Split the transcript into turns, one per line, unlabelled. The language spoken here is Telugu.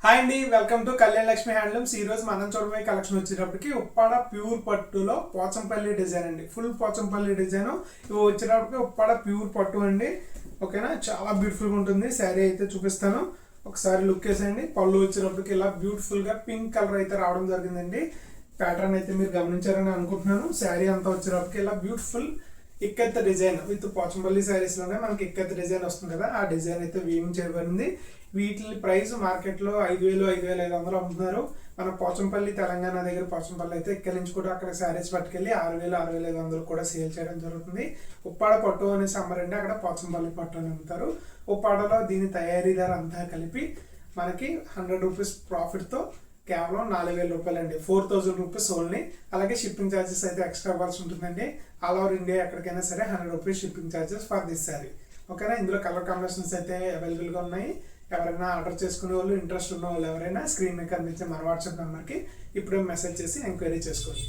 హాయ్ అండి, welcome to Kalyan Lakshmi handlooms. ఈ రోజు మనం చూడబోయే కలెక్షన్ వచ్చేటప్పటికి ఉప్పాడ ప్యూర్ పట్టులో పోచంపల్లి డిజైన్ అండి. ఫుల్ పోచంపల్లి డిజైన్ ఇవి వచ్చేటప్పటికి ఉప్పాడ ప్యూర్ పట్టు అండి. ఓకేనా, చాలా బ్యూటిఫుల్ గా ఉంటుంది. శారీ అయితే చూపిస్తాను, ఒకసారి లుక్ వేసేయండి. పళ్ళు వచ్చేటప్పటికి ఇలా బ్యూటిఫుల్ గా పింక్ కలర్ అయితే రావడం జరిగిందండి. ప్యాటర్న్ అయితే మీరు గమనించారని అనుకుంటున్నాను. శారీ అంతా వచ్చేటప్పటికి ఇలా beautiful ikat design with Pochampally sarees లోనే మనకి ఇక్కత్ డిజైన్ వస్తుంది కదా, ఆ డిజైన్ అయితే వీవింగ్ చేయబడింది. వీటి ప్రైస్ మార్కెట్ లో 5,000 5,500 అమ్ముతున్నారు. మన పోచంపల్లి తెలంగాణ దగ్గర పోచంపల్లి అయితే ఇక్కడి నుంచి కూడా అక్కడ శారీస్ పట్టుకెళ్ళి 6,000 6,500 కూడా సేల్ చేయడం జరుగుతుంది. ఉప్పాడ పట్టు అనేసి అమ్మరండి, అక్కడ పోచంపల్లి పట్టు అని అమ్ముతారు. ఉప్పాడలో దీని తయారీ ధర అంతా కలిపి మనకి 100 రూపీస్ ప్రాఫిట్ తో కేవలం 4,000 రూపాయలు అండి. 4,000 రూపీస్ ఓన్లీ. అలాగే షిప్పింగ్ ఛార్జెస్ అయితే ఎక్స్ట్రా ఇవ్వాల్సి ఉంటుందండి. ఆల్ ఓవర్ ఇండియా ఎక్కడికైనా సరే 100 rupees shipping charges for this sari. ఓకేనా, ఇందులో కలర్ కాంబినేషన్స్ అయితే అవైలబుల్ గా ఉన్నాయి. ఎవరైనా ఆర్డర్ చేసుకునే వాళ్ళు, ఇంట్రెస్ట్ ఉన్న వాళ్ళు ఎవరైనా స్క్రీన్ మీద కనిపించే మన వాట్సాప్ నెంబర్కి ఇప్పుడే మెసేజ్ చేసి ఎంక్వైరీ చేసుకోండి.